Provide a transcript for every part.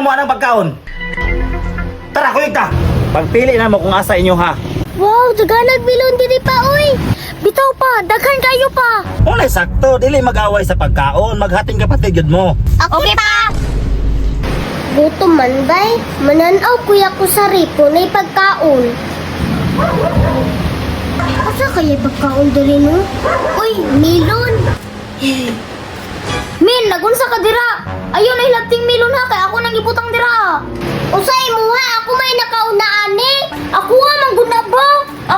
mo anang pagkaon. Tara, kuligta. Pagpili na mo kung asa inyo ha. Wow, daganag milon diri pa oy. Bitaw pa, daghan kayo pa. Unay sakto, dili mag-away sa pagkaon, maghating kapatid yun mo. Okay pa. Gutom man bay, mananaw kuya ko sa ripo na pagkaon. Asa kaya pagkaon diri no? Uy, milon. Min, nagunsa ka dira. Ayaw na hilabting milon ha, kaya ako nang ibutang dira. Usay mo ha, ako may nakauna ani. Ako ha, manggod na ba?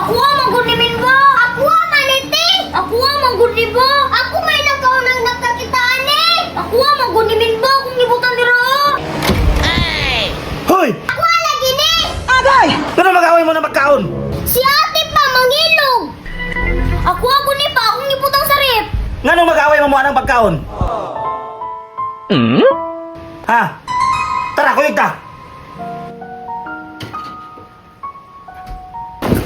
Ako ha, manggod ni min ba? Ako ha, maniti. Ako ha, manggod ni ba? Ako may nakaunang nakakita ani. Ako ha, manggod ni min ba kung ibutang dira. Hoy! Ako ha, lagi ni. Agay! Pero mag-away mo ng pagkaon. Si ate pa, mangilog. Ako ni pa, akong ibutang sa rep. Nga nung mag-away mo anang pagkaon. Ha? Tara, kuligta.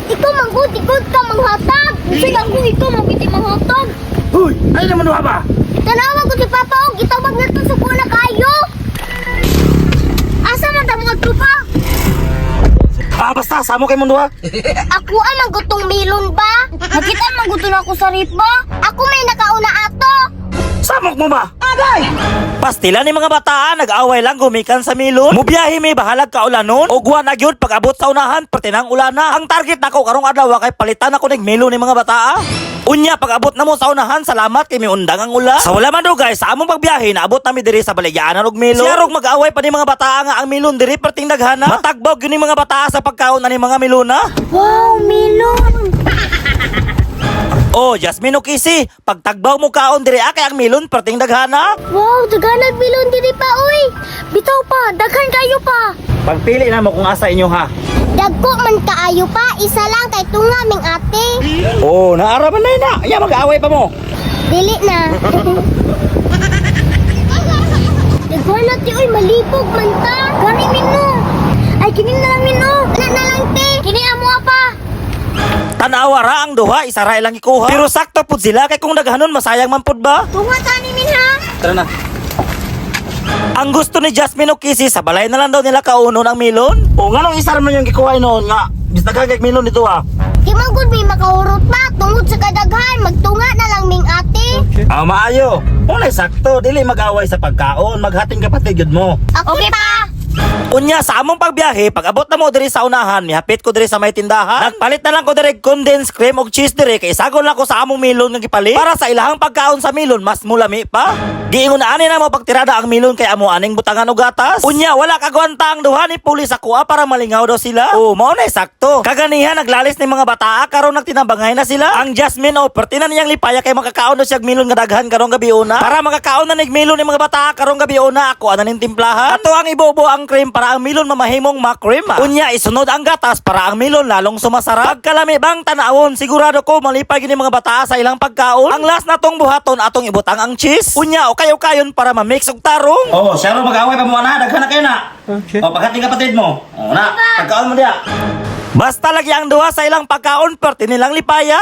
Ikaw manggod, ikot ka manghatag. Kasi lang kung ikaw mabiti manghatag. Hoy! Ay naman ba? Tanawa ko si Papa og gitawag na to suko na kayo. Asa man damo adto pa? Basta, samo kay mundo ha. Ako ang magutong milon ba? Nakita magutong ako sa rip ba? Ako may nakauna ato. Samok mo ba? Agay! Pastila ni mga bataan, nag-away lang gumikan sa milon. Mubiyahe may bahalag ka ulanon. Ugwa na gyud pag-abot sa unahan, pertinang ulana. Ang target nako karong adlaw kay palitan ako nig milon ni mga bataa. Unya pag-abot na mo sa unahan, salamat kay may undang ang ula. Sa wala man do guys, sa among pagbiyahe naabot nami diri sa baligyanan og milon. Siya rog mag-away pa ni mga bataa nga ang milon diri perting daghana. Matagbog gyud ni mga bataa sa pagkaon na ni mga milona. Wow, milon. Oh, Jasmine o Kisi, pagtagbaw mo kaon diri kay ang milon perting daghana. Wow, daganag milon diri pa oy. Bitaw pa, daghan kayo pa. Pagpili na mo kung asa inyo ha. Dagko man kaayo pa, isa lang kay tunga ming ate. Oh, naaraman na ina. Iya mag-away pa mo. Dili na. Nagkuhan natin, oy, malibog man ta. Gani mino. Ay, kini na lang mino. Na lang, te. Kini amo apa. Tanawa ra ang duha, isa ra ilang ikuha. Pero sakto pud sila kay kung daghanon masayang man pud ba? Tunga ta ni min ha. Tara na. Ang gusto ni Jasmine o Kisi, sa balay na lang daw nila kaunon ang milon. O nga nung isa man yung gikuha noon nga. Bis nagagag milon dito ha. Di man gud may makahurot pa. Tungod sa kadaghan, magtunga na lang ming ate. Maayo. Unay sakto, dili mag-away sa pagkaon, maghating kapatid yun mo. Okay pa. Unya sa among pagbiyahe, pag abot na mo diri sa unahan, mihapit ko diri sa may tindahan. Nagpalit na lang ko diri condensed cream og cheese diri kay sagon lang ko sa among milon nga gipalit para sa ilahang pagkaon sa milon mas mulami pa. Giingon na ani na mo pagtirada ang milon kay amo aning butangan og gatas. Unya wala kagwanta ang duha ni pulis sa kuha para malingaw daw sila. Oh, mao na sakto. Kaganihan naglalis ni mga bataa karon nagtinabangay na sila. Ang Jasmine o pertinan niyang lipaya kay makakaon daw siya milon nga daghan karong gabi una. Para makakaon na nig milon ni mga bataa karong gabi una ako ana ning timplahan. Ato ang ibobo ang cream para ang milon mamahimong makrema. Unya isunod ang gatas para ang milon lalong sumasarap. Pagkalami bang tanawon, sigurado ko malipay gini mga bataa sa ilang pagkaon. Ang last natong buhaton atong ibutang ang cheese. Unya o kayo-kayon para ma-mix og tarong. Oh, siya ro mag-away pa mo na, daghan na kayo na. Okay. O pagkating kapatid mo. O na, pagkaon mo diya. Basta lagi ang duha sa ilang pagkaon perti nilang lipaya.